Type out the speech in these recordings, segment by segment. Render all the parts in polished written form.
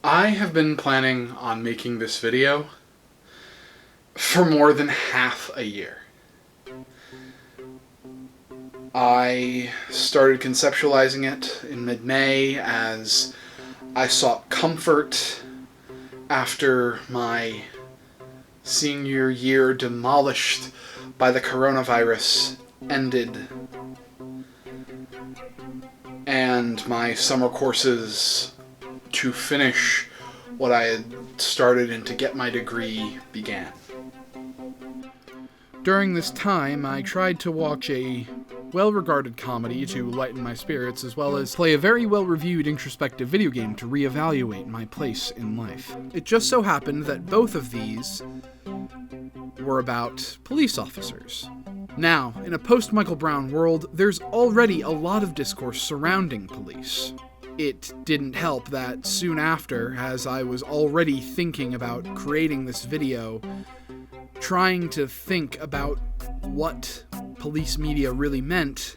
I have been planning on making this video for more than half a year. I started conceptualizing it in mid-May as I sought comfort after my senior year demolished by the coronavirus ended and my summer courses to finish what I had started and to get my degree began. During this time, I tried to watch a well-regarded comedy to lighten my spirits, as well as play a very well-reviewed introspective video game to reevaluate my place in life. It just so happened that both of these were about police officers. Now, in a post-Michael Brown world, there's already a lot of discourse surrounding police. It didn't help that soon after, as I was already thinking about creating this video, trying to think about what police media really meant,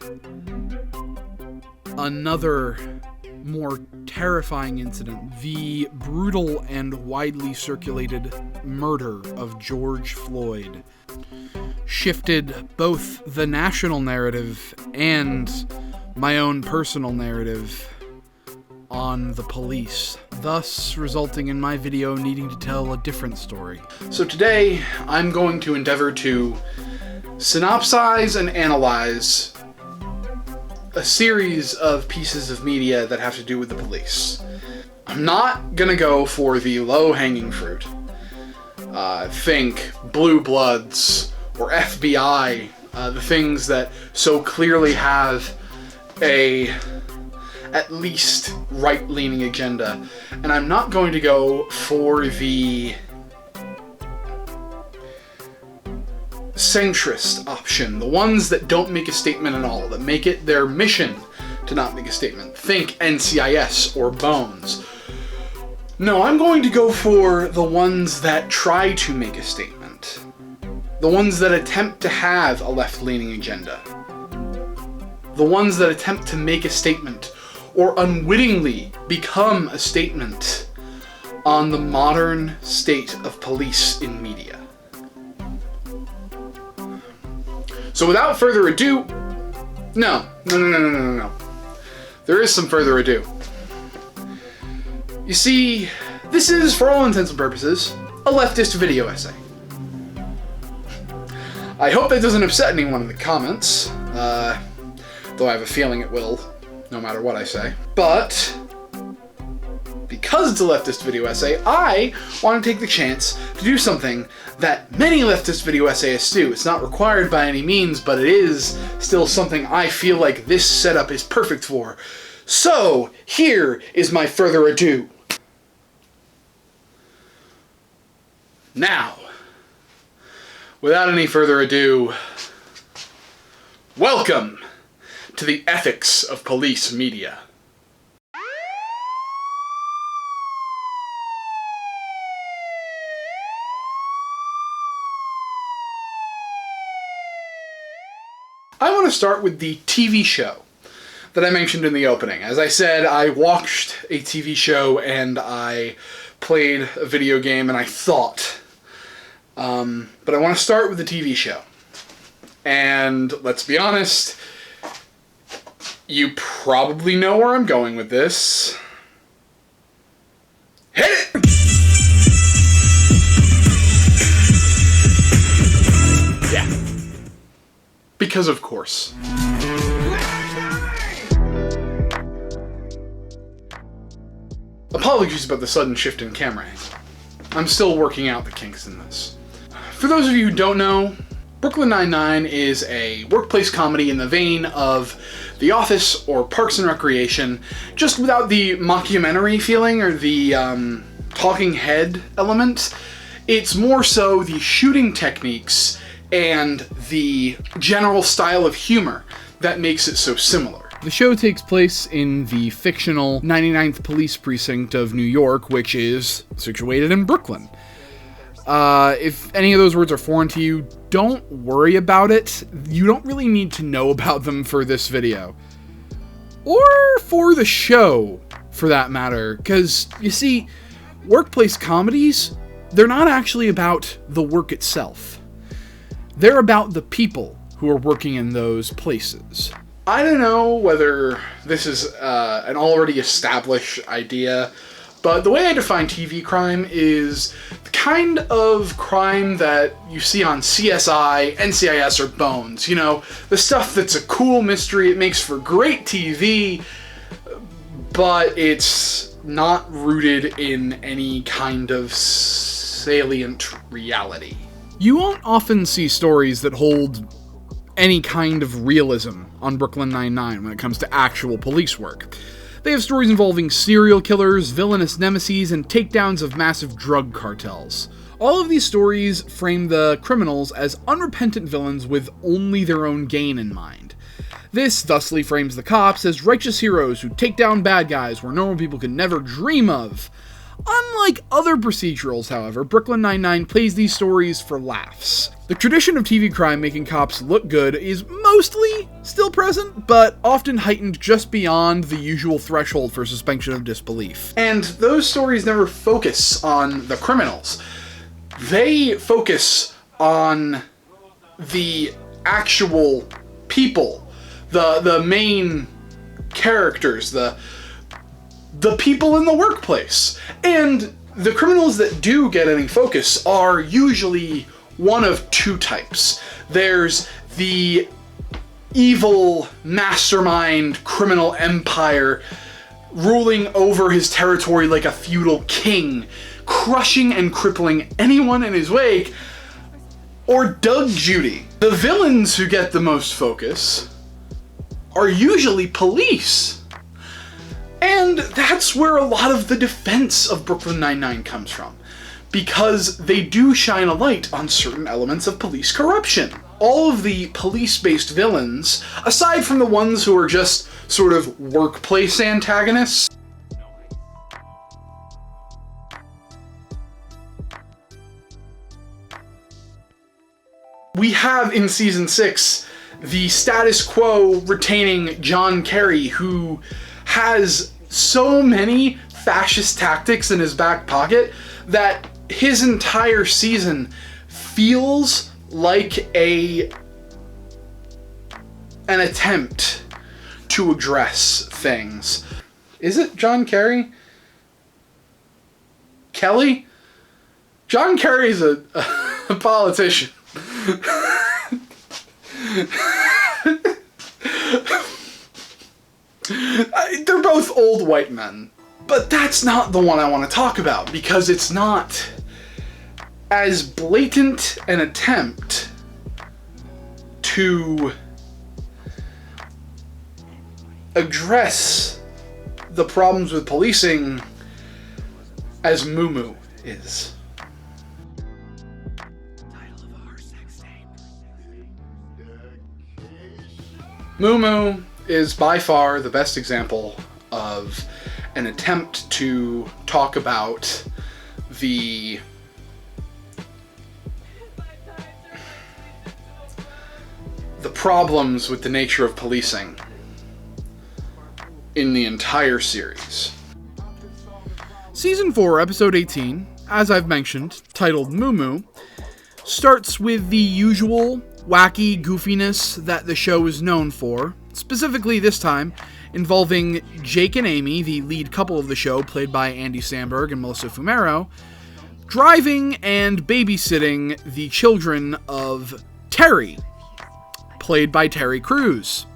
another more terrifying incident, the brutal and widely circulated murder of George Floyd, shifted both the national narrative and my own personal narrative on the police, thus resulting in my video needing to tell a different story. So today, I'm going to endeavor to synopsize and analyze a series of pieces of media that have to do with the police. I'm not gonna go for the low-hanging fruit. Think Blue Bloods or FBI, the things that so clearly have a at least right-leaning agenda. And I'm not going to go for the centrist option, the ones that don't make a statement at all, that make it their mission to not make a statement. Think NCIS or Bones. No, I'm going to go for the ones that try to make a statement. The ones that attempt to have a left-leaning agenda. The ones that attempt to make a statement or unwittingly become a statement on the modern state of police in media. So without further ado, no. There is some further ado. You see, this is, for all intents and purposes, a leftist video essay. I hope that doesn't upset anyone in the comments, though I have a feeling it will, no matter what I say. But because it's a leftist video essay, I want to take the chance to do something that many leftist video essayists do. It's not required by any means, but it is still something I feel like this setup is perfect for. So, here is my further ado. Now, without any further ado, welcome to the ethics of police media. I want to start with the TV show that I mentioned in the opening. As I said, I watched a TV show and I played a video game and I thought. But I want to start with the TV show. And let's be honest, you probably know where I'm going with this. Hit it! Yeah. Because of course. Apologies about the sudden shift in camera angle. I'm still working out the kinks in this. For those of you who don't know, Brooklyn Nine-Nine is a workplace comedy in the vein of The Office or Parks and Recreation, just without the mockumentary feeling or the talking head element. It's more so the shooting techniques and the general style of humor that makes it so similar. The show takes place in the fictional 99th Police Precinct of New York, which is situated in Brooklyn. If any of those words are foreign to you, don't worry about it. You don't really need to know about them for this video. Or for the show, for that matter. Because, you see, workplace comedies, they're not actually about the work itself. They're about the people who are working in those places. I don't know whether this is an already established idea, but the way I define TV crime is the kind of crime that you see on CSI, NCIS, or Bones. You know, the stuff that's a cool mystery, it makes for great TV, but it's not rooted in any kind of salient reality. You won't often see stories that hold any kind of realism on Brooklyn Nine-Nine when it comes to actual police work. They have stories involving serial killers, villainous nemesis, and takedowns of massive drug cartels. All of these stories frame the criminals as unrepentant villains with only their own gain in mind. This thusly frames the cops as righteous heroes who take down bad guys where normal people could never dream of. Unlike other procedurals, however, Brooklyn Nine-Nine plays these stories for laughs. The tradition of TV crime making cops look good is mostly still present, but often heightened just beyond the usual threshold for suspension of disbelief. And those stories never focus on the criminals. They focus on the actual people, the main characters, the people in the workplace. And the criminals that do get any focus are usually one of two types. There's the evil mastermind criminal empire ruling over his territory like a feudal king, crushing and crippling anyone in his wake, or Doug Judy. The villains who get the most focus are usually police. And that's where a lot of the defense of Brooklyn Nine-Nine comes from, because they do shine a light on certain elements of police corruption. All of the police-based villains, aside from the ones who are just sort of workplace antagonists, we have in Season 6 the status quo retaining John Kerry, who has so many fascist tactics in his back pocket that his entire season feels like an attempt to address things. Is it John Kerry? Kelly? John Kerry's a politician. They're both old white men, but that's not the one I want to talk about, because it's not as blatant an attempt to address the problems with policing as Moo Moo is. Moo Moo is by far the best example of an attempt to talk about the problems with the nature of policing in the entire series. Season 4, Episode 18, as I've mentioned, titled Moo Moo, starts with the usual wacky goofiness that the show is known for, specifically this time involving Jake and Amy, the lead couple of the show, played by Andy Samberg and Melissa Fumero, driving and babysitting the children of Terry, played by Terry Crews.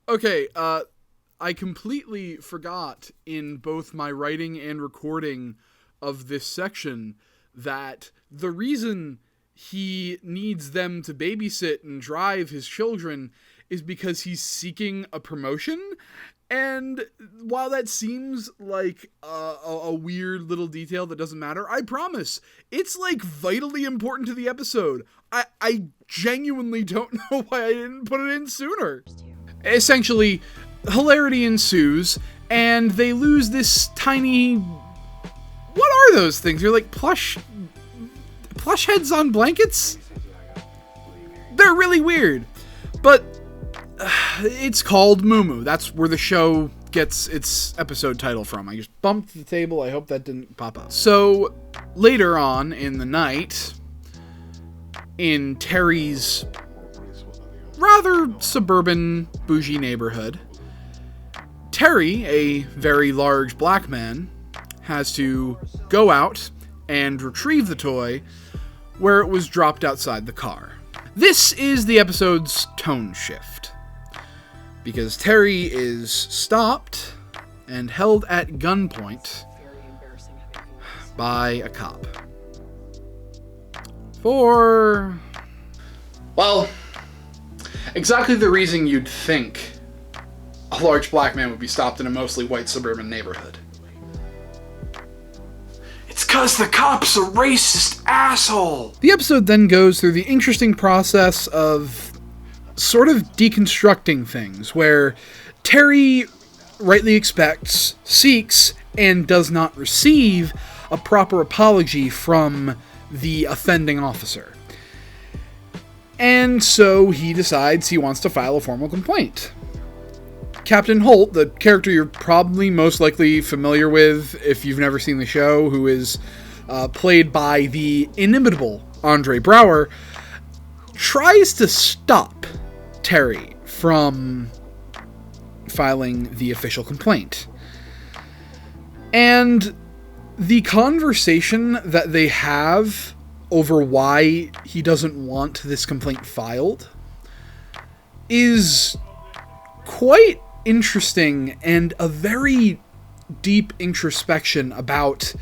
Okay, I completely forgot in both my writing and recording of this section that the reason he needs them to babysit and drive his children is because he's seeking a promotion. And while that seems like a weird little detail that doesn't matter, I promise it's like vitally important to the episode. I genuinely don't know why I didn't put it in sooner. Essentially, hilarity ensues, and they lose this tiny... What are those things? They're like plush heads on blankets? They're really weird. But it's called Moo Moo. That's where the show gets its episode title from. I just bumped the table. I hope that didn't pop up. So, later on in the night, in Terry's rather suburban, bougie neighborhood, Terry, a very large black man, has to go out and retrieve the toy where it was dropped outside the car. This is the episode's tone shift, because Terry is stopped and held at gunpoint by a cop. For, well, exactly the reason you'd think a large black man would be stopped in a mostly white suburban neighborhood. It's 'cause the cop's a racist asshole! The episode then goes through the interesting process of sort of deconstructing things, where Terry rightly expects, seeks, and does not receive a proper apology from the offending officer. And so he decides he wants to file a formal complaint. Captain Holt, the character you're probably most likely familiar with if you've never seen the show, who is played by the inimitable Andre Braugher, tries to stop Terry from filing the official complaint. And the conversation that they have over why he doesn't want this complaint filed is quite interesting, and a very deep introspection about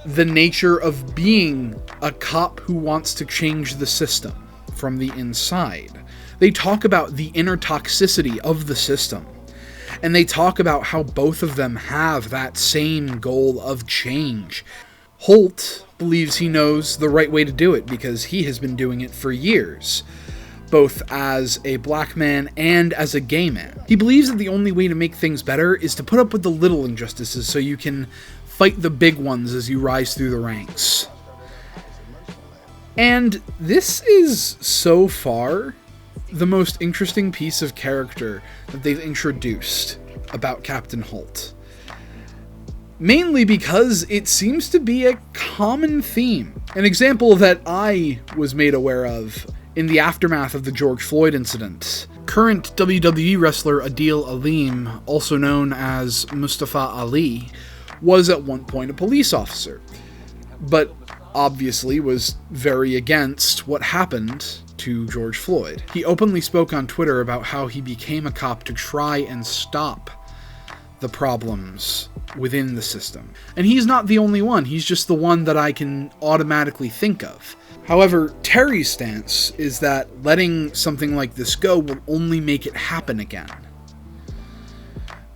the nature of being a cop who wants to change the system from the inside. They talk about the inner toxicity of the system, and they talk about how both of them have that same goal of change. Holt believes he knows the right way to do it because he has been doing it for years, both as a black man and as a gay man. He believes that the only way to make things better is to put up with the little injustices so you can fight the big ones as you rise through the ranks. And this is, so far, the most interesting piece of character that they've introduced about Captain Holt. Mainly because it seems to be a common theme. An example that I was made aware of in the aftermath of the George Floyd incident. Current WWE wrestler Adil Alim, also known as Mustafa Ali, was at one point a police officer, but obviously was very against what happened to George Floyd. He openly spoke on Twitter about how he became a cop to try and stop the problems within the system. And he's not the only one, he's just the one that I can automatically think of. However, Terry's stance is that letting something like this go will only make it happen again.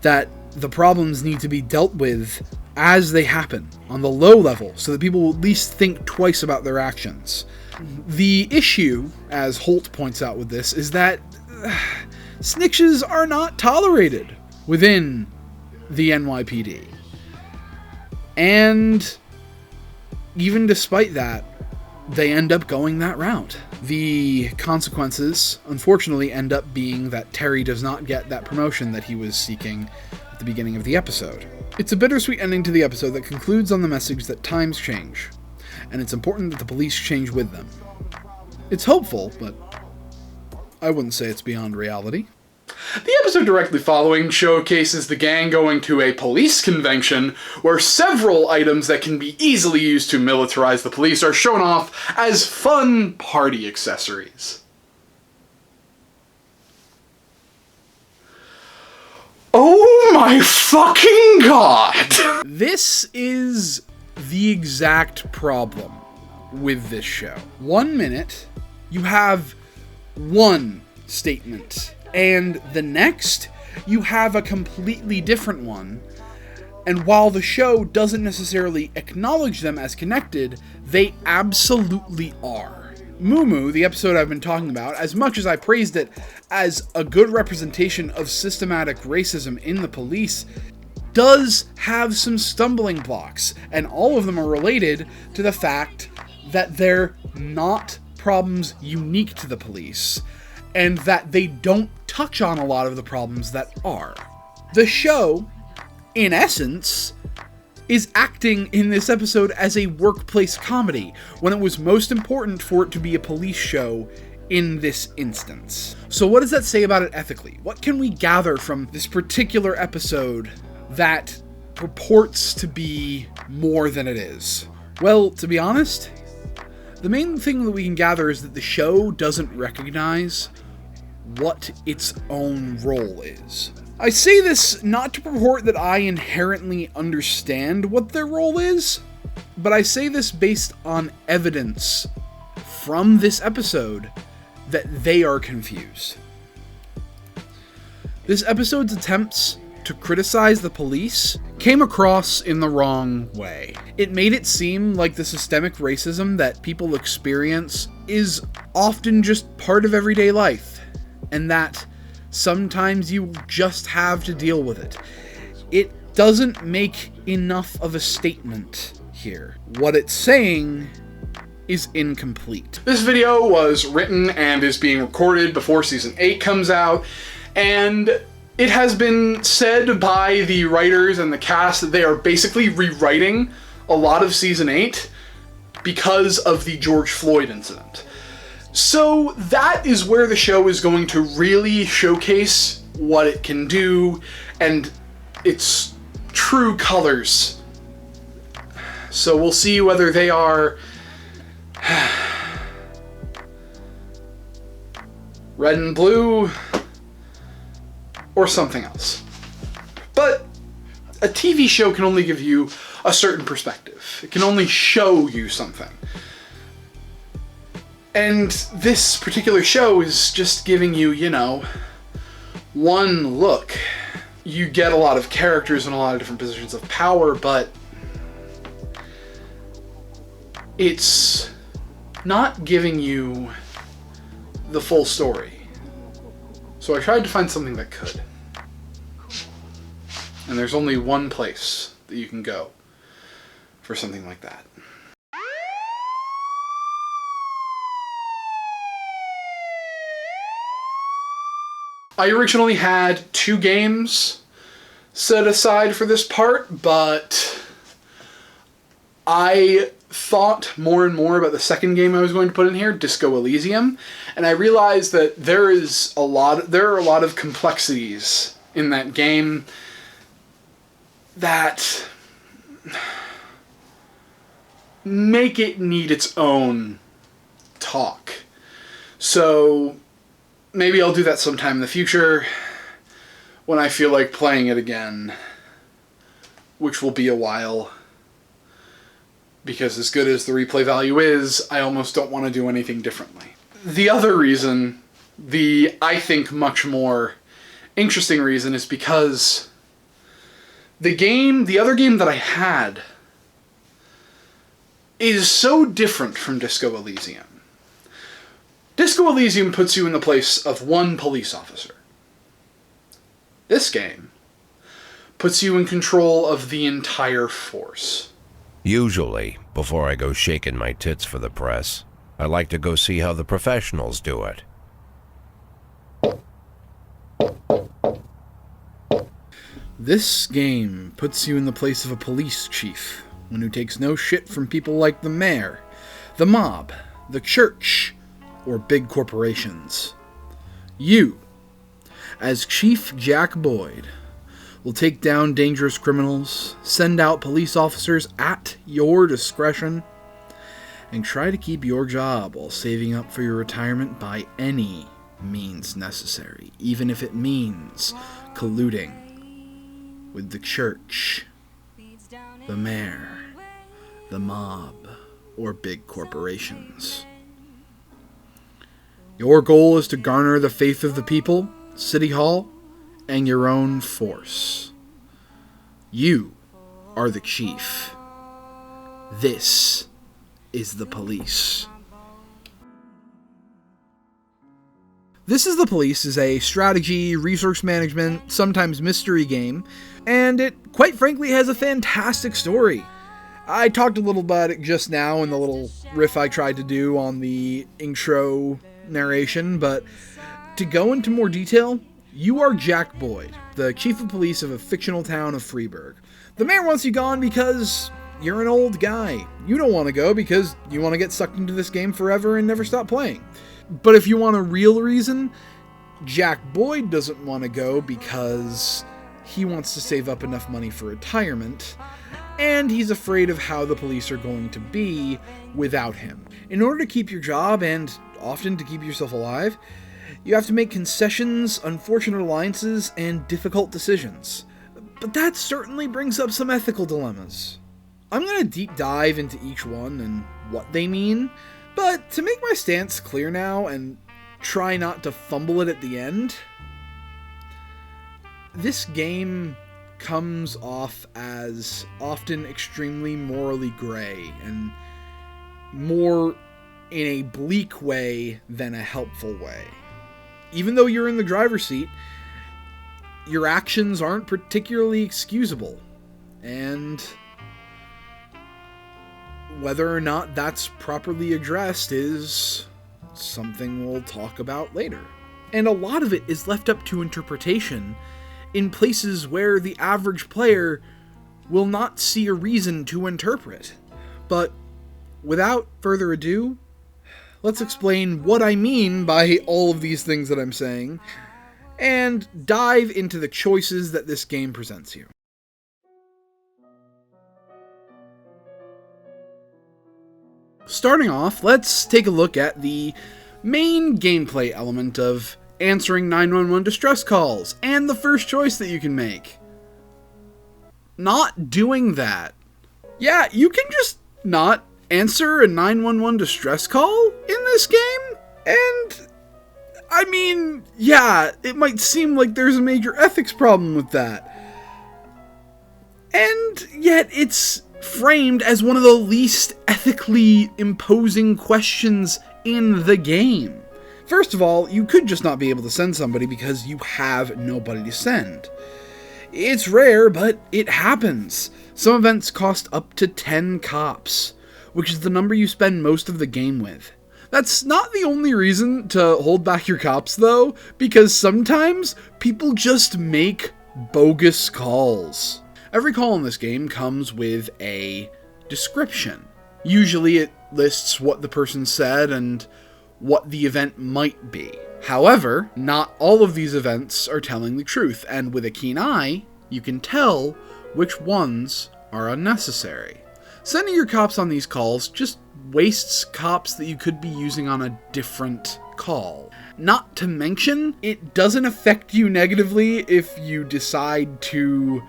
That the problems need to be dealt with as they happen, on the low level, so that people will at least think twice about their actions. The issue, as Holt points out with this, is that snitches are not tolerated within the NYPD. And even despite that, they end up going that route. The consequences, unfortunately, end up being that Terry does not get that promotion that he was seeking at the beginning of the episode. It's a bittersweet ending to the episode that concludes on the message that times change, and it's important that the police change with them. It's hopeful, but I wouldn't say it's beyond reality. The episode directly following showcases the gang going to a police convention where several items that can be easily used to militarize the police are shown off as fun party accessories. Oh my fucking god! This is the exact problem with this show. 1 minute, you have one statement, and the next, you have a completely different one. And while the show doesn't necessarily acknowledge them as connected, they absolutely are. Moo Moo, the episode I've been talking about, as much as I praised it as a good representation of systematic racism in the police, does have some stumbling blocks, and all of them are related to the fact that they're not problems unique to the police, and that they don't touch on a lot of the problems that are. The show, in essence, is acting in this episode as a workplace comedy, when it was most important for it to be a police show in this instance. So what does that say about it ethically? What can we gather from this particular episode that purports to be more than it is? Well, to be honest, the main thing that we can gather is that the show doesn't recognize what its own role is. I say this not to purport that I inherently understand what their role is, but I say this based on evidence from this episode that they are confused. This episode's attempts to criticize the police came across in the wrong way. It made it seem like the systemic racism that people experience is often just part of everyday life, and that sometimes you just have to deal with it. It doesn't make enough of a statement here. What it's saying is incomplete. This video was written and is being recorded before Season 8 comes out, and it has been said by the writers and the cast that they are basically rewriting a lot of Season 8 because of the George Floyd incident. So that is where the show is going to really showcase what it can do and its true colors. So we'll see whether they are red and blue or something else. But a TV show can only give you a certain perspective. It can only show you something. And this particular show is just giving you, you know, one look. You get a lot of characters in a lot of different positions of power, but it's not giving you the full story. So I tried to find something that could. And there's only one place that you can go for something like that. I originally had 2 games set aside for this part, but I thought more and more about the second game I was going to put in here, Disco Elysium, and I realized that there are a lot of complexities in that game that make it need its own talk. So maybe I'll do that sometime in the future when I feel like playing it again, which will be a while. Because as good as the replay value is, I almost don't want to do anything differently. The other reason, I think much more interesting reason, is because the other game that I had is so different from Disco Elysium. Disco Elysium puts you in the place of one police officer. This game puts you in control of the entire force. Usually, before I go shaking my tits for the press, I like to go see how the professionals do it. This game puts you in the place of a police chief, one who takes no shit from people like the mayor, the mob, the church, or big corporations. You, as Chief Jack Boyd, will take down dangerous criminals, send out police officers at your discretion, and try to keep your job while saving up for your retirement by any means necessary, even if it means colluding with the church, the mayor, the mob, or big corporations. Your goal is to garner the faith of the people, City Hall, and your own force. You are the chief. This is the police. This is the Police is a strategy, resource management, sometimes mystery game, and it, quite frankly, has a fantastic story. I talked a little about it just now in the little riff I tried to do on the intro narration, but to go into more detail, You are Jack Boyd, the chief of police of a fictional town of Freeburg. The mayor wants you gone because you're an old guy. You don't want to go because you want to get sucked into this game forever and never stop playing. But if you want a real reason, Jack Boyd doesn't want to go because he wants to save up enough money for retirement, and he's afraid of how the police are going to be without him. In order to keep your job, and often to keep yourself alive, you have to make concessions, unfortunate alliances, and difficult decisions. But that certainly brings up some ethical dilemmas. I'm going to deep dive into each one and what they mean, but to make my stance clear now and try not to fumble it at the end, this game comes off as often extremely morally gray and more in a bleak way than a helpful way. Even though you're in the driver's seat, your actions aren't particularly excusable, and whether or not that's properly addressed is something we'll talk about later. And a lot of it is left up to interpretation in places where the average player will not see a reason to interpret. But without further ado, let's explain what I mean by all of these things that I'm saying, and dive into the choices that this game presents you. Starting off, let's take a look at the main gameplay element of answering 911 distress calls, and the first choice that you can make. Not doing that. Yeah, you can just not answer a 911 distress call in this game, and I mean, yeah, it might seem like there's a major ethics problem with that. And yet it's framed as one of the least ethically imposing questions in the game. First of all, you could just not be able to send somebody because you have nobody to send. It's rare, but it happens. Some events cost up to 10 cops, which is the number you spend most of the game with. That's not the only reason to hold back your cops, though, because sometimes people just make bogus calls. Every call in this game comes with a description. Usually it lists what the person said and what the event might be. However, not all of these events are telling the truth, and with a keen eye, you can tell which ones are unnecessary. Sending your cops on these calls just wastes cops that you could be using on a different call. Not to mention, it doesn't affect you negatively if you decide to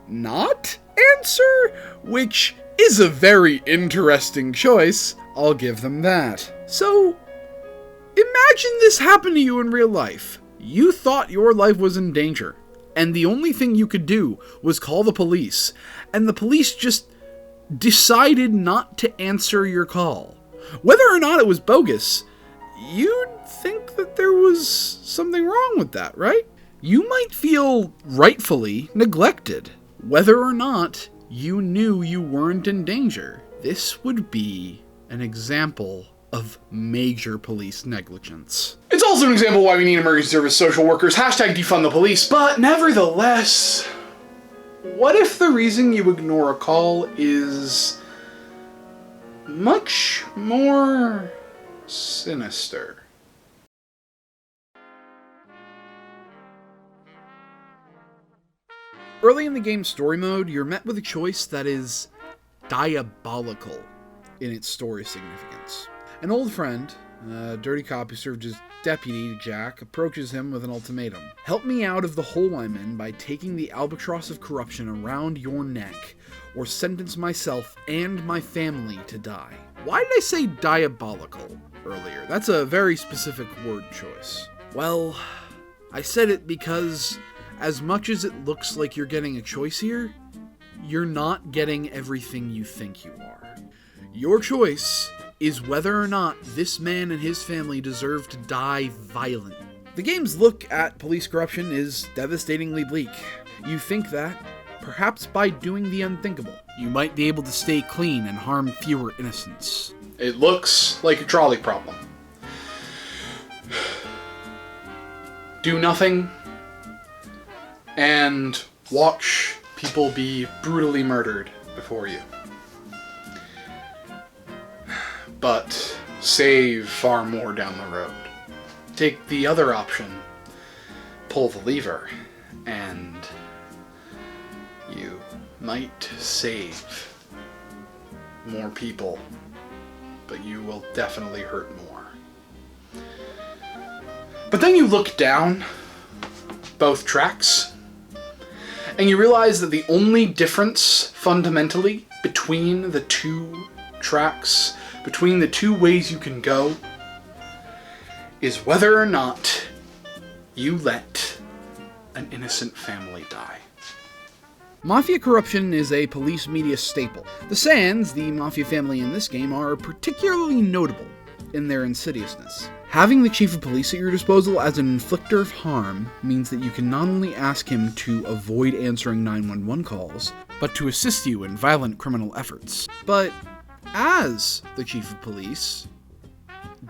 not answer, which is a very interesting choice, I'll give them that. So, imagine this happened to you in real life. You thought your life was in danger, and the only thing you could do was call the police, and the police just decided not to answer your call. Whether or not it was bogus, you'd think that there was something wrong with that, right? You might feel rightfully neglected. Whether or not you knew you weren't in danger, this would be an example of major police negligence. It's also an example why we need emergency service social workers, #defund the police, but nevertheless, what if the reason you ignore a call is much more sinister? Early in the game's story mode, you're met with a choice that is diabolical in its story significance. An old friend, a dirty cop who served as deputy to Jack, approaches him with an ultimatum. Help me out of the hole I'm in by taking the albatross of corruption around your neck, or sentence myself and my family to die. Why did I say diabolical earlier? That's a very specific word choice. Well, I said it because as much as it looks like you're getting a choice here, you're not getting everything you think you are. Your choice is whether or not this man and his family deserve to die violently. The game's look at police corruption is devastatingly bleak. You think that, perhaps by doing the unthinkable, you might be able to stay clean and harm fewer innocents. It looks like a trolley problem. Do nothing, and watch people be brutally murdered before you. But save far more down the road. Take the other option, pull the lever, and you might save more people, but you will definitely hurt more. But then you look down both tracks, and you realize that the only difference fundamentally between the two tracks, between the two ways you can go, is whether or not you let an innocent family die. Mafia corruption is a police media staple. The Sands, the mafia family in this game, are particularly notable in their insidiousness. Having the chief of police at your disposal as an inflictor of harm means that you can not only ask him to avoid answering 911 calls, but to assist you in violent criminal efforts. But as the chief of police,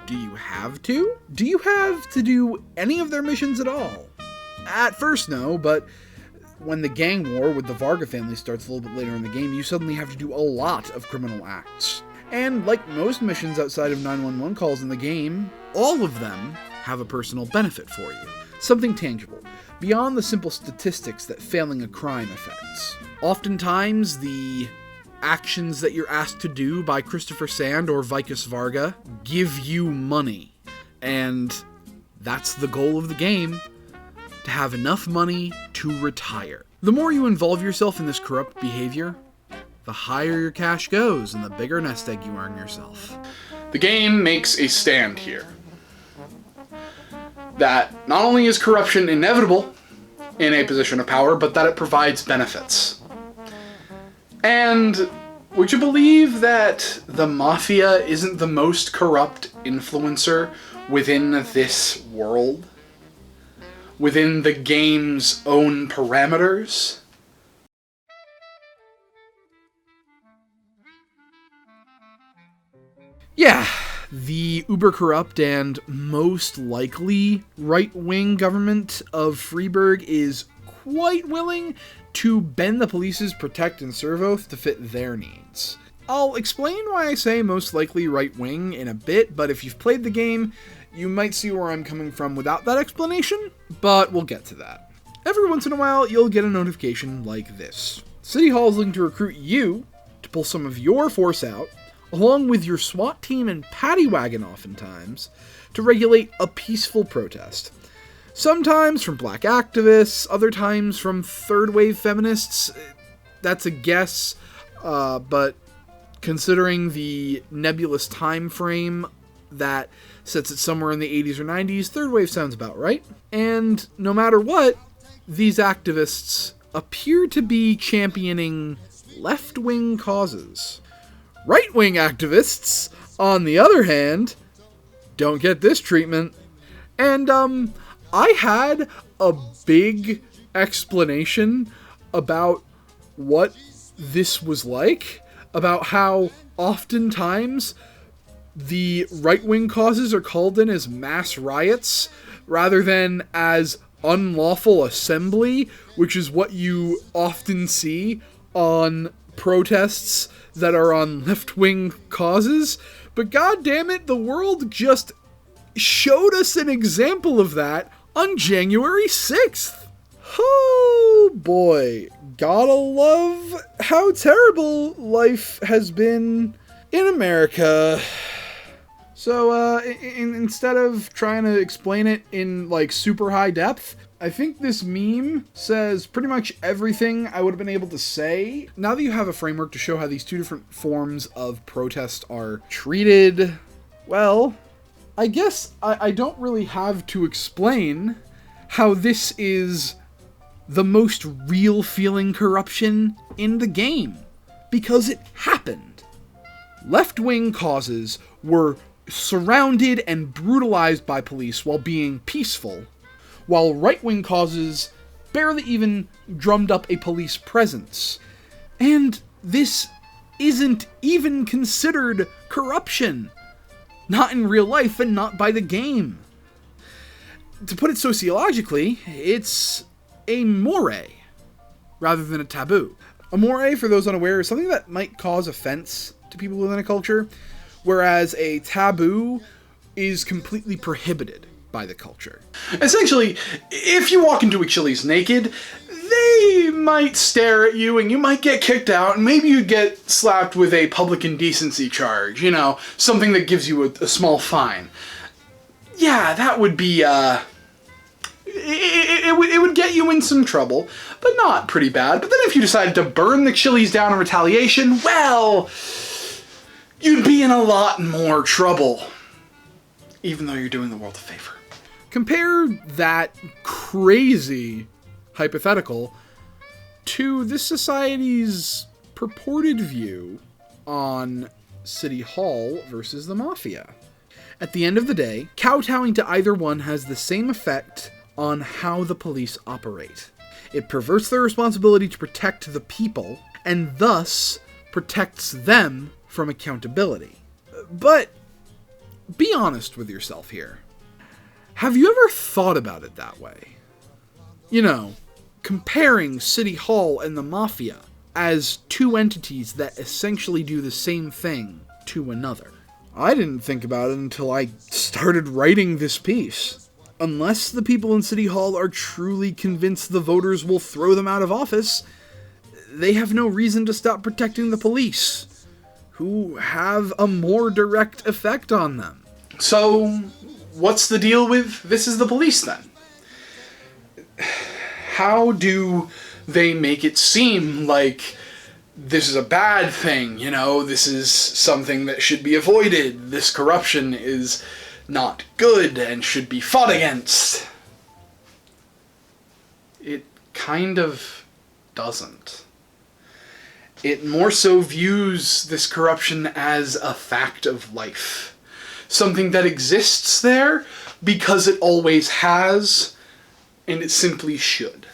do you have to? Do you have to do any of their missions at all? At first, no, but when the gang war with the Varga family starts a little bit later in the game, you suddenly have to do a lot of criminal acts. And like most missions outside of 911 calls in the game, all of them have a personal benefit for you. Something tangible, beyond the simple statistics that failing a crime affects. Oftentimes, the actions that you're asked to do by Christopher Sand or Vikas Varga give you money. And that's the goal of the game, to have enough money to retire. The more you involve yourself in this corrupt behavior, the higher your cash goes and the bigger nest egg you earn yourself. The game makes a stand here that not only is corruption inevitable in a position of power, but that it provides benefits. And would you believe that the Mafia isn't the most corrupt influencer within this world? Within the game's own parameters? Yeah, the uber-corrupt and most likely right-wing government of Freiburg is quite willing to bend the police's protect and serve oath to fit their needs. I'll explain why I say most likely right-wing in a bit, but if you've played the game, you might see where I'm coming from without that explanation, but we'll get to that. Every once in a while, you'll get a notification like this. City Hall is looking to recruit you to pull some of your force out, along with your SWAT team and paddy wagon oftentimes, to regulate a peaceful protest. Sometimes from black activists, other times from third-wave feminists. That's a guess, but considering the nebulous time frame that sets it somewhere in the 80s or 90s, third wave sounds about right. And no matter what, these activists appear to be championing left-wing causes. Right-wing activists, on the other hand, don't get this treatment. And, I had a big explanation about what this was like, about how oftentimes the right-wing causes are called in as mass riots rather than as unlawful assembly, which is what you often see on protests that are on left-wing causes. But goddammit, the world just showed us an example of that on January 6th. Oh boy, gotta love how terrible life has been in America. So, instead of trying to explain it in, like, super high depth, I think this meme says pretty much everything I would have been able to say. Now that you have a framework to show how these two different forms of protest are treated, well, I guess I don't really have to explain how this is the most real-feeling corruption in the game, because it happened. Left-wing causes were surrounded and brutalized by police while being peaceful, while right-wing causes barely even drummed up a police presence. And this isn't even considered corruption. Not in real life and not by the game. To put it sociologically, it's a moray rather than a taboo. A moray, for those unaware, is something that might cause offense to people within a culture, whereas a taboo is completely prohibited by the culture. Essentially, if you walk into a Chili's naked, they might stare at you and you might get kicked out, and maybe you'd get slapped with a public indecency charge, you know, something that gives you a small fine. Yeah, that would be, it would get you in some trouble, but not pretty bad. But then if you decided to burn the Chili's down in retaliation, well, you'd be in a lot more trouble, even though you're doing the world a favor. Compare that crazy hypothetical to this society's purported view on City Hall versus the Mafia. At the end of the day, kowtowing to either one has the same effect on how the police operate. It perverts their responsibility to protect the people, and thus protects them from accountability. But be honest with yourself here. Have you ever thought about it that way? You know, comparing City Hall and the Mafia as two entities that essentially do the same thing to another. I didn't think about it until I started writing this piece. Unless the people in City Hall are truly convinced the voters will throw them out of office, they have no reason to stop protecting the police, who have a more direct effect on them. So, what's the deal with This Is the Police, then? How do they make it seem like this is a bad thing, you know, this is something that should be avoided, this corruption is not good and should be fought against? It kind of doesn't. It more so views this corruption as a fact of life. Something that exists there because it always has, and it simply should.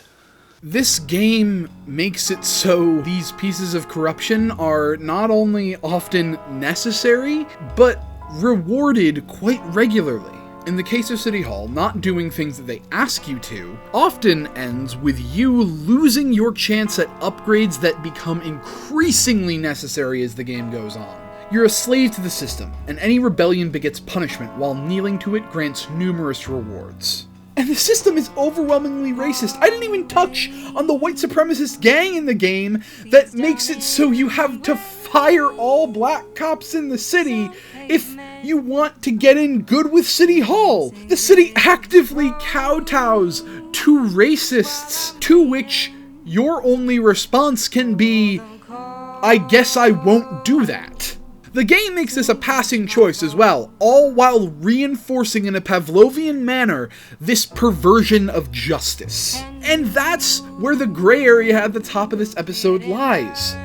This game makes it so these pieces of corruption are not only often necessary, but rewarded quite regularly. In the case of City Hall, not doing things that they ask you to often ends with you losing your chance at upgrades that become increasingly necessary as the game goes on. You're a slave to the system, and any rebellion begets punishment, while kneeling to it grants numerous rewards. And the system is overwhelmingly racist. I didn't even touch on the white supremacist gang in the game that makes it so you have to fire all black cops in the city if you want to get in good with City Hall. The city actively kowtows to racists, to which your only response can be, I guess I won't do that. The game makes this a passing choice as well, all while reinforcing in a Pavlovian manner this perversion of justice. And that's where the gray area at the top of this episode lies.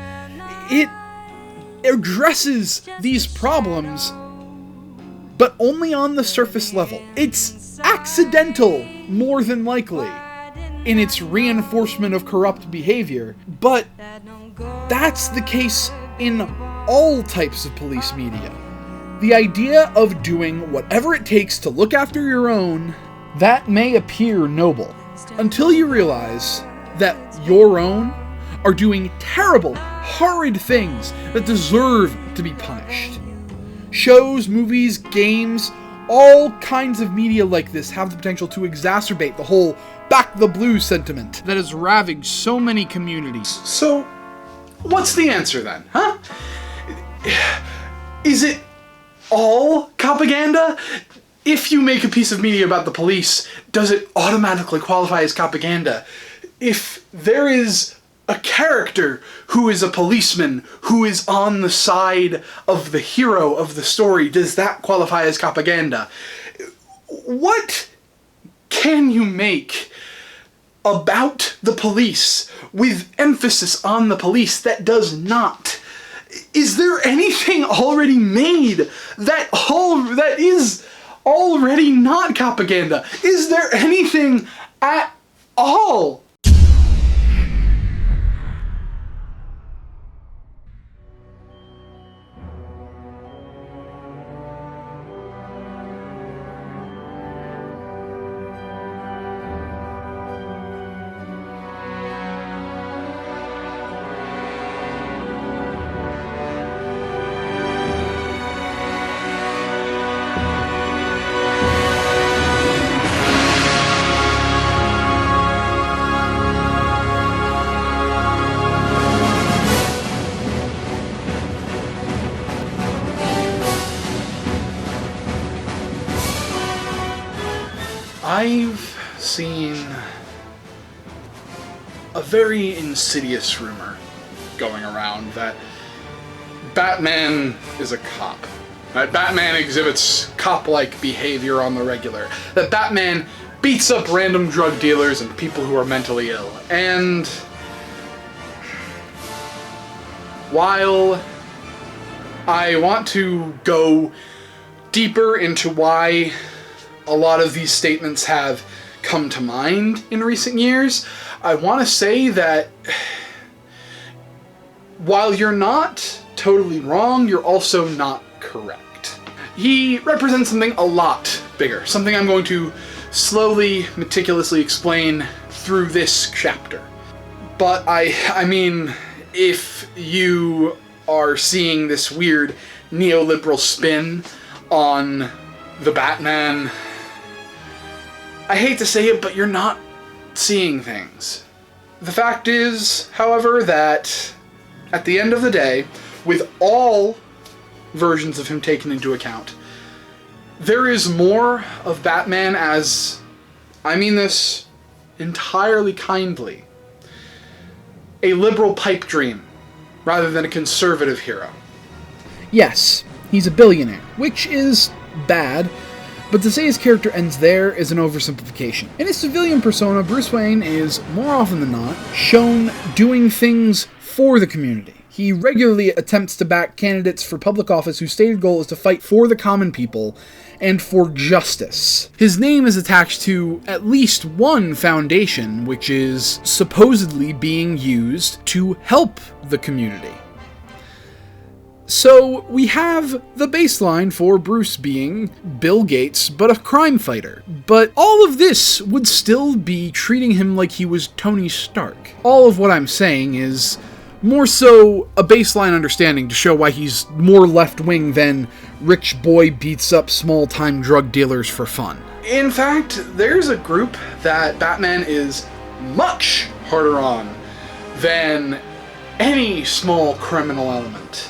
It addresses these problems, but only on the surface level. It's accidental, more than likely, in its reinforcement of corrupt behavior, but that's the case in all types of police media. The idea of doing whatever it takes to look after your own, that may appear noble, until you realize that your own are doing terrible, horrid things that deserve to be punished. Shows, movies, games, all kinds of media like this have the potential to exacerbate the whole back the blue sentiment that has ravaged so many communities. So, what's the answer then, huh? Is it all Copaganda? If you make a piece of media about the police, does it automatically qualify as Copaganda? If there is a character who is a policeman who is on the side of the hero of the story, does that qualify as Copaganda? What can you make about the police with emphasis on the police that does not? Is there anything already made that is already not Copaganda? Is there anything at all? I've seen a very insidious rumor going around that Batman is a cop. That Batman exhibits cop-like behavior on the regular. That Batman beats up random drug dealers and people who are mentally ill. And while I want to go deeper into why a lot of these statements have come to mind in recent years, I want to say that while you're not totally wrong, you're also not correct. He represents something a lot bigger, something I'm going to slowly, meticulously explain through this chapter. But I mean, if you are seeing this weird neoliberal spin on the Batman, I hate to say it, but you're not seeing things. The fact is, however, that at the end of the day, with all versions of him taken into account, there is more of Batman as, I mean this entirely kindly, a liberal pipe dream rather than a conservative hero. Yes, he's a billionaire, which is bad, but to say his character ends there is an oversimplification. In his civilian persona, Bruce Wayne is, more often than not, shown doing things for the community. He regularly attempts to back candidates for public office whose stated goal is to fight for the common people and for justice. His name is attached to at least one foundation which is supposedly being used to help the community. So we have the baseline for Bruce being Bill Gates, but a crime fighter. But all of this would still be treating him like he was Tony Stark. All of what I'm saying is more so a baseline understanding to show why he's more left-wing than rich boy beats up small-time drug dealers for fun. In fact, there's a group that Batman is much harder on than any small criminal element.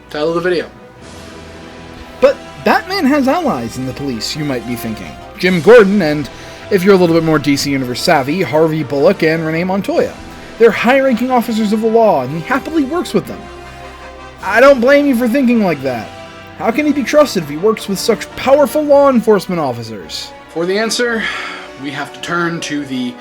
Title of the video. But Batman has allies in the police, you might be thinking. Jim Gordon and, if you're a little bit more DC Universe savvy, Harvey Bullock and Renee Montoya. They're high-ranking officers of the law, and he happily works with them. I don't blame you for thinking like that. How can he be trusted if he works with such powerful law enforcement officers? For the answer, we have to turn to the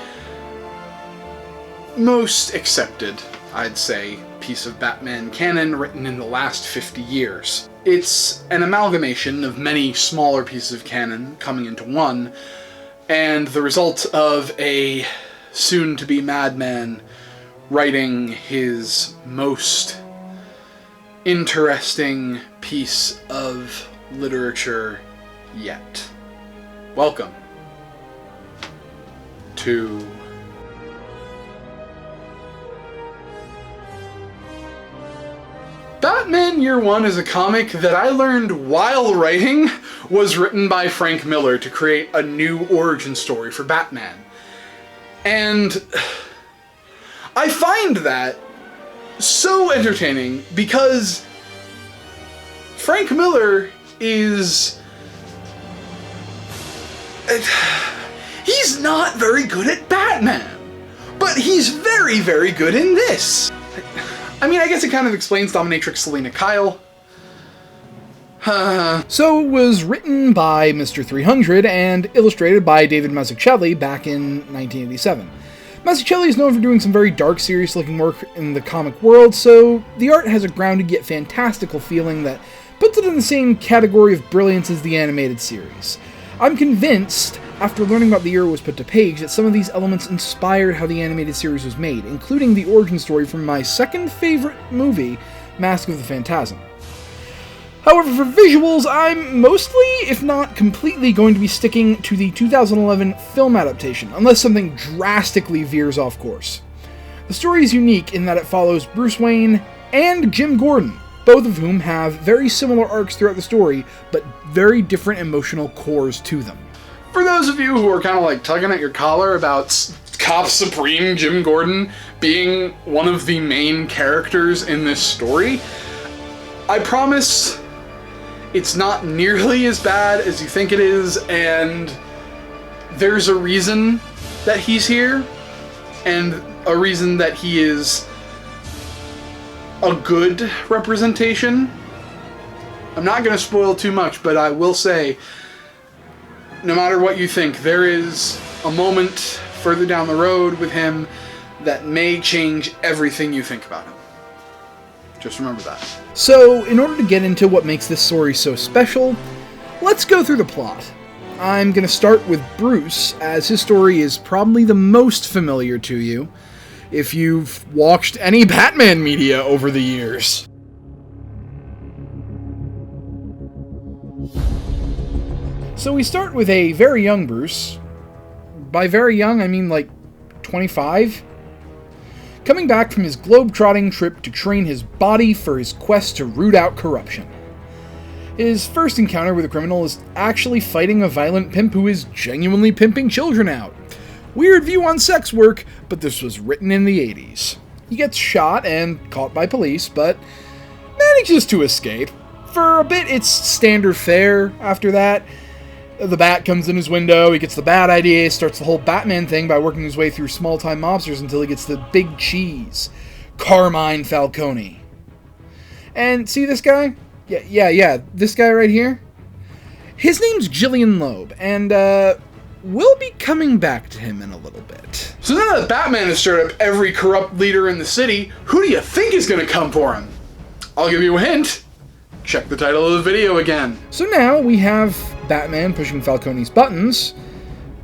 most accepted, I'd say, piece of Batman canon written in the last 50 years. It's an amalgamation of many smaller pieces of canon coming into one, and the result of a soon-to-be madman writing his most interesting piece of literature yet. Welcome to Batman Year One is a comic that I learned while writing was written by Frank Miller to create a new origin story for Batman. And I find that so entertaining because Frank Miller is... he's not very good at Batman, but he's very, very good in this. I mean, I guess it kind of explains Dominatrix Selena Kyle. So it was written by Mr. 300 and illustrated by David Mazzucchelli back in 1987. Mazzucchelli is known for doing some very dark, serious-looking work in the comic world, so the art has a grounded yet fantastical feeling that puts it in the same category of brilliance as the animated series. I'm convinced, after learning about the year it was put to page, that some of these elements inspired how the animated series was made, including the origin story from my second favorite movie, Mask of the Phantasm. However, for visuals, I'm mostly, if not completely, going to be sticking to the 2011 film adaptation, unless something drastically veers off course. The story is unique in that it follows Bruce Wayne and Jim Gordon, both of whom have very similar arcs throughout the story, but very different emotional cores to them. For those of you who are kind of like tugging at your collar about Cop Supreme Jim Gordon being one of the main characters in this story, I promise It's not nearly as bad as you think it is, and there's a reason that he's here, and a reason that he is a good representation. I'm not going to spoil too much, but I will say, no matter what you think, there is a moment further down the road with him that may change everything you think about him. Just remember that. So, in order to get into what makes this story so special, let's go through the plot. I'm going to start with Bruce, as his story is probably the most familiar to you if you've watched any Batman media over the years. So we start with a very young Bruce. By very young, I mean like 25. Coming back from his globe-trotting trip to train his body for his quest to root out corruption. His first encounter with a criminal is actually fighting a violent pimp who is genuinely pimping children out. Weird view on sex work, but this was written in the 80s. He gets shot and caught by police, but manages to escape. For a bit, it's standard fare after that. The Bat comes in his window, he gets the bad idea, starts the whole Batman thing by working his way through small-time mobsters until he gets the big cheese, Carmine Falcone. And see this guy? Yeah, this guy right here? His name's Jillian Loeb, and we'll be coming back to him in a little bit. So now that Batman has stirred up every corrupt leader in the city, who do you think is going to come for him? I'll give you a hint. Check the title of the video again. So now we have Batman pushing Falcone's buttons,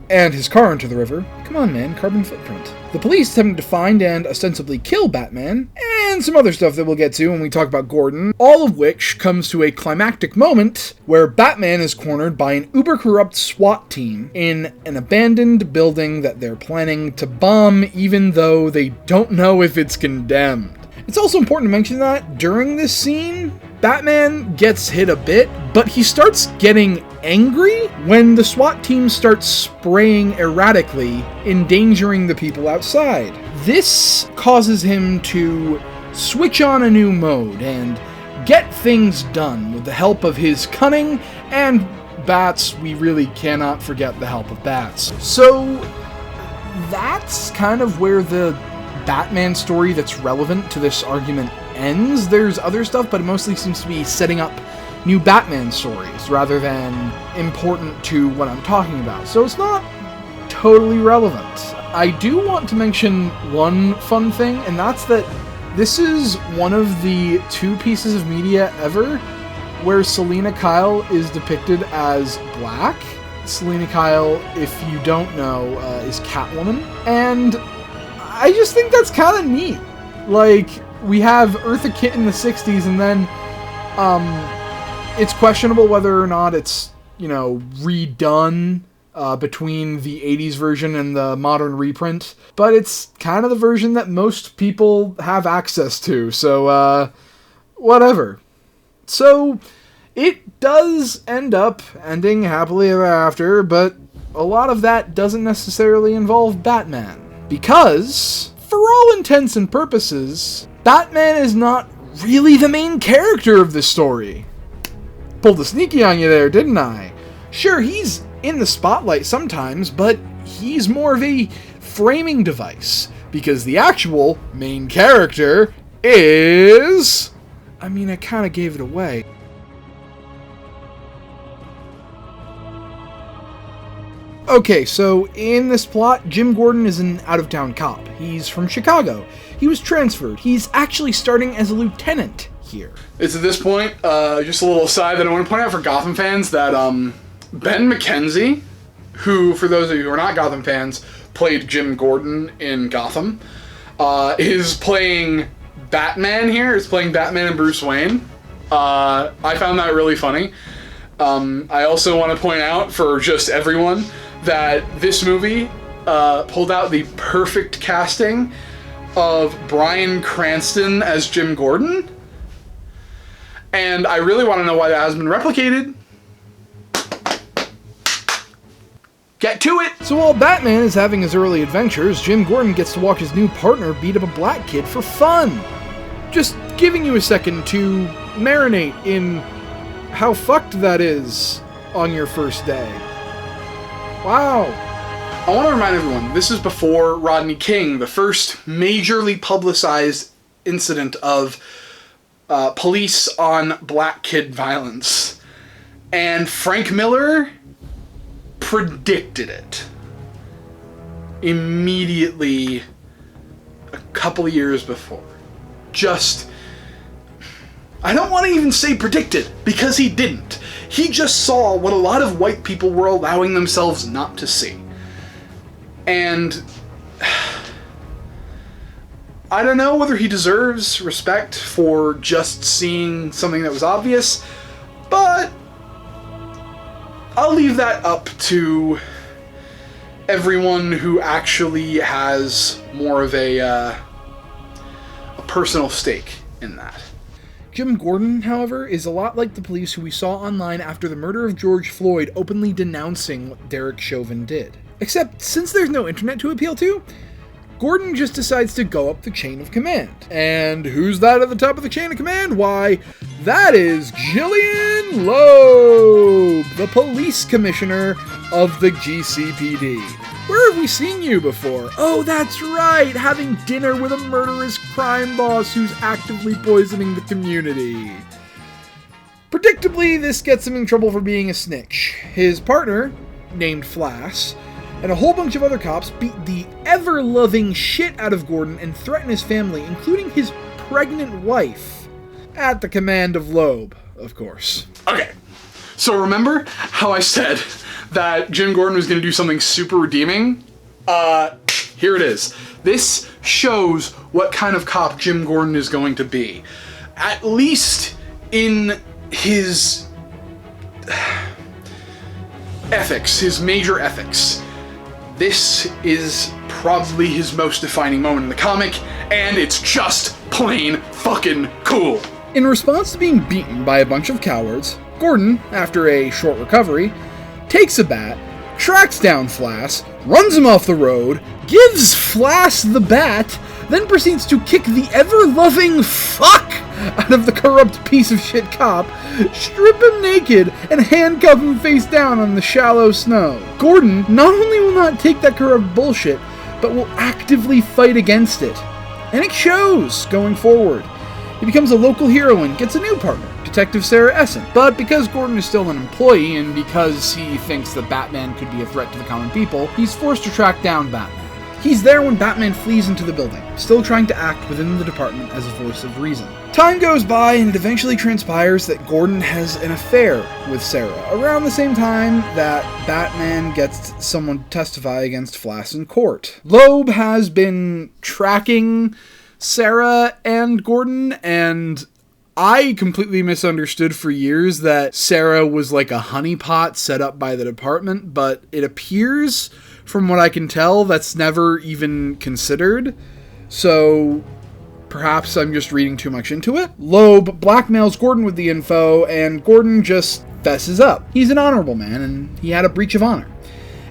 and his car into the river. Come on, man, carbon footprint. The police attempt to find and ostensibly kill Batman, and some other stuff that we'll get to when we talk about Gordon, all of which comes to a climactic moment where Batman is cornered by an uber-corrupt SWAT team in an abandoned building that they're planning to bomb even though they don't know if it's condemned. It's also important to mention that during this scene, Batman gets hit a bit, but he starts getting angry when the SWAT team starts spraying erratically, endangering the people outside. This causes him to switch on a new mode and get things done with the help of his cunning and Bats. We really cannot forget the help of Bats. So that's kind of where the Batman story that's relevant to this argument ends. There's other stuff, but it mostly seems to be setting up new Batman stories rather than important to what I'm talking about. So it's not totally relevant. I do want to mention one fun thing, and that's that this is one of the 2 pieces of media ever where Selina Kyle is depicted as black. Selina Kyle, if you don't know, is Catwoman. And I just think that's kind of neat. Like, we have Eartha Kitt in the 60s, and then it's questionable whether or not it's, redone between the 80s version and the modern reprint. But it's kind of the version that most people have access to, so, whatever. So, it does end up ending happily ever after, but a lot of that doesn't necessarily involve Batman. Because, for all intents and purposes, Batman is not really the main character of this story. Pulled a sneaky on you there, didn't I? Sure, he's in the spotlight sometimes, but he's more of a framing device, because the actual main character is... I mean, I kind of gave it away. Okay, so in this plot, Jim Gordon is an out-of-town cop. He's from Chicago. He was transferred. He's actually starting as a lieutenant here. It's at this point, just a little aside that I want to point out for Gotham fans that Ben McKenzie, who, for those of you who are not Gotham fans, played Jim Gordon in Gotham, is playing Batman here. Is playing Batman and Bruce Wayne. I found that really funny. I also want to point out for just everyone that this movie pulled out the perfect casting of Bryan Cranston as Jim Gordon. And I really want to know why that hasn't been replicated. Get to it! So while Batman is having his early adventures, Jim Gordon gets to watch his new partner beat up a black kid for fun. Just giving you a second to marinate in how fucked that is on your first day. Wow. I want to remind everyone, this is before Rodney King, the first majorly publicized incident of police on black kid violence. And Frank Miller predicted it immediately a couple of years before. I don't want to even say predicted, because he didn't. He just saw what a lot of white people were allowing themselves not to see. And I don't know whether he deserves respect for just seeing something that was obvious, but I'll leave that up to everyone who actually has more of a personal stake in that. Jim Gordon, however, is a lot like the police who we saw online after the murder of George Floyd openly denouncing what Derek Chauvin did. Except, since there's no internet to appeal to, Gordon just decides to go up the chain of command. And who's that at the top of the chain of command? Why, that is Jillian Loeb, the police commissioner of the GCPD. Where have we seen you before? Oh, that's right, having dinner with a murderous crime boss who's actively poisoning the community. Predictably, this gets him in trouble for being a snitch. His partner, named Flass, and a whole bunch of other cops beat the ever-loving shit out of Gordon and threaten his family, including his pregnant wife, at the command of Loeb, of course. Okay, so remember how I said that Jim Gordon was going to do something super redeeming? Here it is. This shows what kind of cop Jim Gordon is going to be. At least in his ethics, his major ethics. This is probably his most defining moment in the comic, and it's just plain fucking cool. In response to being beaten by a bunch of cowards, Gordon, after a short recovery, takes a bat, tracks down Flass, runs him off the road, gives Flass the bat, then proceeds to kick the ever-loving fuck out of the corrupt piece of shit cop, strip him naked, and handcuff him face down on the shallow snow. Gordon not only will not take that corrupt bullshit, but will actively fight against it. And it shows going forward. He becomes a local hero and gets a new partner, Detective Sarah Essen. But because Gordon is still an employee, and because he thinks that Batman could be a threat to the common people, he's forced to track down Batman. He's there when Batman flees into the building, still trying to act within the department as a voice of reason. Time goes by, and it eventually transpires that Gordon has an affair with Sarah, around the same time that Batman gets someone to testify against Flass in court. Loeb has been tracking Sarah and Gordon, and I completely misunderstood for years that Sarah was like a honeypot set up by the department, but it appears, from what I can tell, that's never even considered. So perhaps I'm just reading too much into it. Loeb blackmails Gordon with the info, and Gordon just fesses up. He's an honorable man, and he had a breach of honor,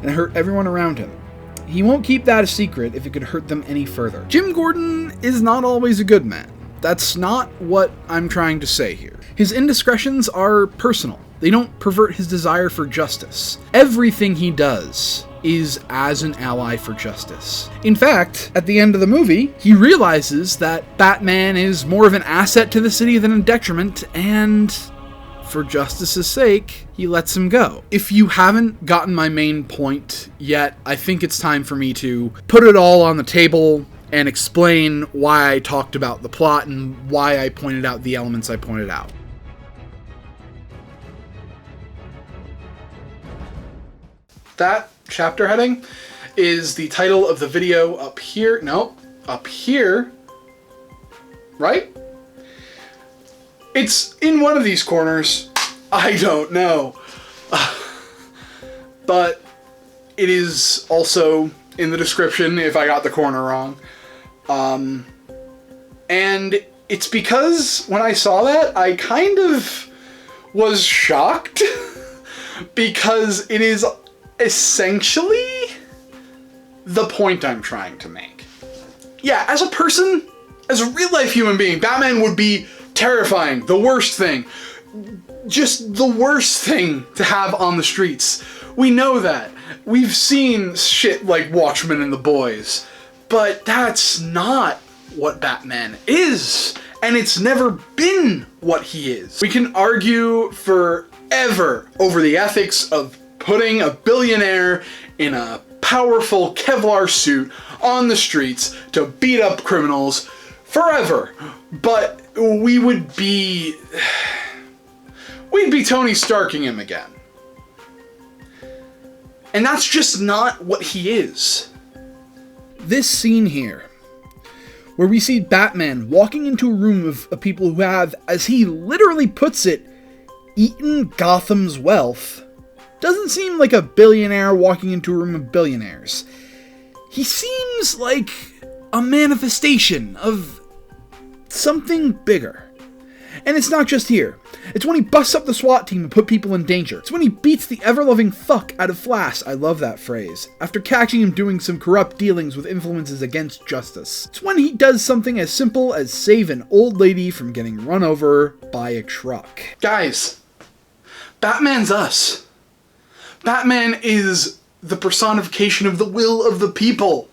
and it hurt everyone around him. He won't keep that a secret if it could hurt them any further. Jim Gordon is not always a good man. That's not what I'm trying to say here. His indiscretions are personal. They don't pervert his desire for justice. Everything he does is as an ally for justice. In fact, at the end of the movie, he realizes that Batman is more of an asset to the city than a detriment, and for justice's sake, he lets him go. If you haven't gotten my main point yet, I think it's time for me to put it all on the table and explain why I talked about the plot and why I pointed out the elements I pointed out. That chapter heading is the title of the video up here. No, up here. Right? It's in one of these corners. I don't know. But it is also in the description if I got the corner wrong. And it's because when I saw that, I kind of was shocked because it is essentially the point I'm trying to make. Yeah, as a person, as a real life human being, Batman would be terrifying, the worst thing. just the worst thing to have on the streets. We know that. We've seen shit like Watchmen and the Boys. But that's not what Batman is. And it's never been what he is. We can argue forever over the ethics of putting a billionaire in a powerful Kevlar suit on the streets to beat up criminals forever. But we'd be Tony Starking him again. And that's just not what he is. This scene here, where we see Batman walking into a room of people who have, as he literally puts it, eaten Gotham's wealth, doesn't seem like a billionaire walking into a room of billionaires. He seems like a manifestation of something bigger. And it's not just here. It's when he busts up the SWAT team and put people in danger. It's when he beats the ever-loving fuck out of Flash, I love that phrase, after catching him doing some corrupt dealings with influences against justice. It's when he does something as simple as save an old lady from getting run over by a truck. Guys, Batman's us. Batman is the personification of the will of the people.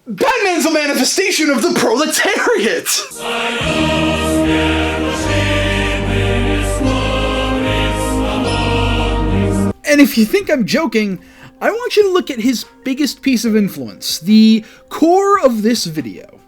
Batman's a manifestation of the proletariat! And if you think I'm joking, I want you to look at his biggest piece of influence, the core of this video.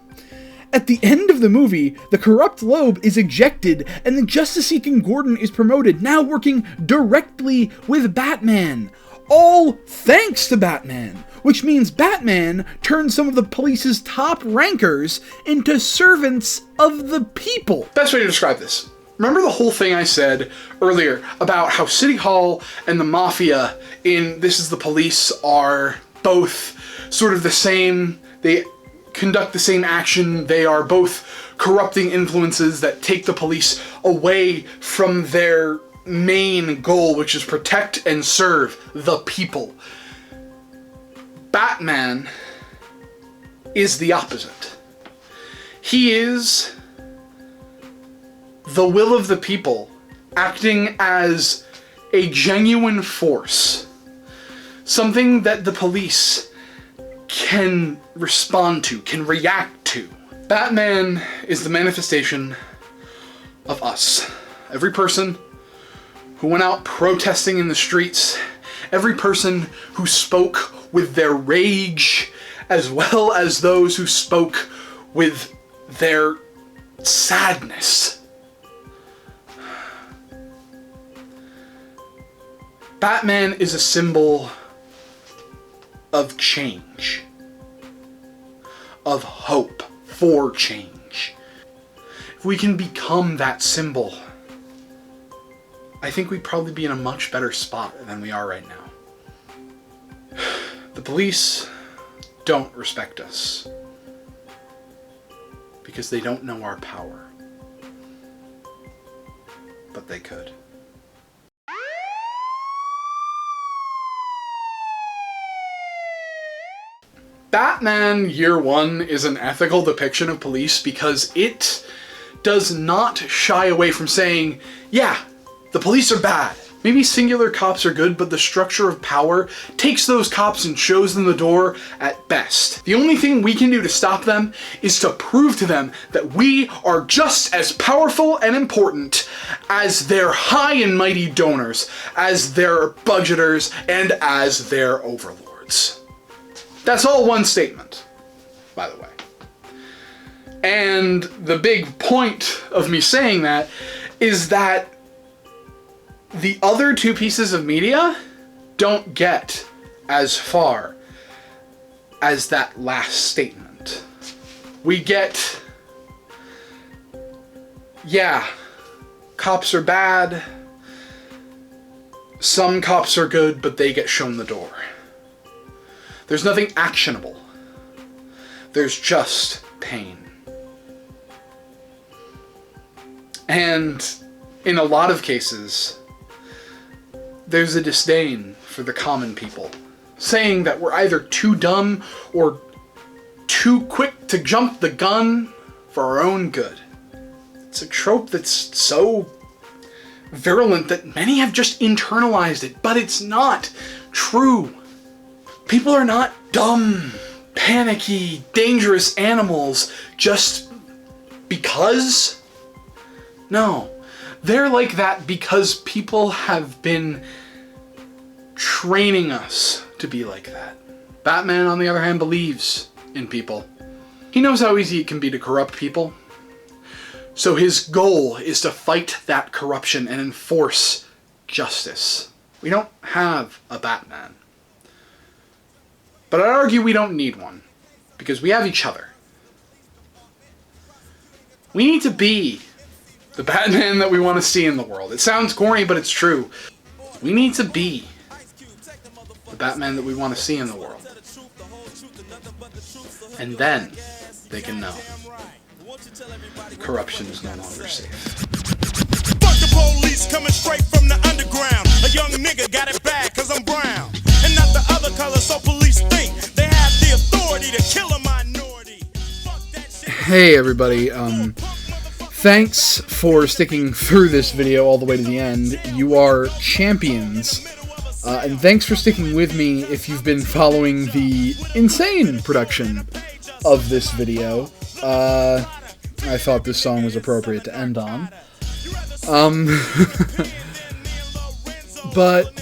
At the end of the movie, the corrupt Loeb is ejected and the justice-seeking Gordon is promoted, now working directly with Batman. All thanks to Batman, which means Batman turns some of the police's top rankers into servants of the people. Best way to describe this. Remember the whole thing I said earlier about how City Hall and the Mafia in This Is the Police are both sort of the same, they conduct the same action, they are both corrupting influences that take the police away from their main goal, which is protect and serve the people. Batman is the opposite. He is the will of the people acting as a genuine force. Something that the police can respond to, can react to. Batman is the manifestation of us. Every person who went out protesting in the streets, every person who spoke with their rage, as well as those who spoke with their sadness. Batman is a symbol of change, of hope for change. If we can become that symbol, I think we'd probably be in a much better spot than we are right now. The police don't respect us because they don't know our power, but they could. Batman Year One is an ethical depiction of police because it does not shy away from saying, yeah, the police are bad. Maybe singular cops are good, but the structure of power takes those cops and shows them the door at best. The only thing we can do to stop them is to prove to them that we are just as powerful and important as their high and mighty donors, as their budgeters, and as their overlords. That's all one statement, by the way. And the big point of me saying that is that the other two pieces of media don't get as far as that last statement. We get, yeah, cops are bad, some cops are good, but they get shown the door. There's nothing actionable. There's just pain. And in a lot of cases, there's a disdain for the common people, saying that we're either too dumb or too quick to jump the gun for our own good. It's a trope that's so virulent that many have just internalized it, but it's not true. People are not dumb, panicky, dangerous animals just because. No, they're like that because people have been training us to be like that. Batman, on the other hand, believes in people. He knows how easy it can be to corrupt people. So his goal is to fight that corruption and enforce justice. We don't have a Batman. But I'd argue we don't need one, because we have each other. We need to be the Batman that we want to see in the world. It sounds corny, but it's true. We need to be the Batman that we want to see in the world. And then they can know corruption is no longer safe. Fuck the police coming straight from the underground. A young nigga got it bad cause I'm brown. And not the other color, so police think they have the authority to kill a minority. Fuck that shit. Hey everybody, thanks for sticking through this video all the way to the end. You are champions. And thanks for sticking with me if you've been following the insane production of this video. I thought this song was appropriate to end on. But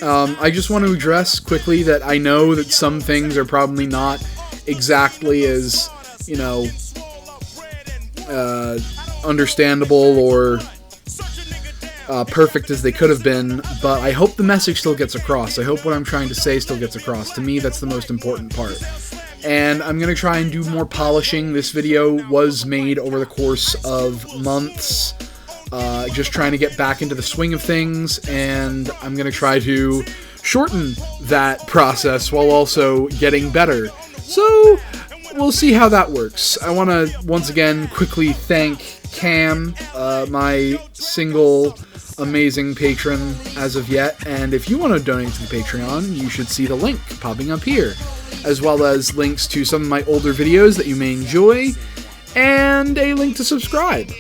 I just want to address quickly that I know that some things are probably not exactly as, you know, understandable or perfect as they could have been, but I hope the message still gets across. I hope what I'm trying to say still gets across. To me, that's the most important part. And I'm going to try and do more polishing. This video was made over the course of months, just trying to get back into the swing of things, and I'm going to try to shorten that process while also getting better. So, we'll see how that works. I want to, once again, quickly thank Cam, my single amazing patron as of yet, and if you want to donate to the Patreon, you should see the link popping up here, as well as links to some of my older videos that you may enjoy, and a link to subscribe.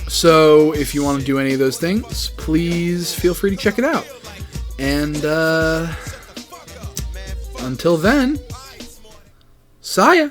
So, if you want to do any of those things, please feel free to check it out. And, until then, see ya!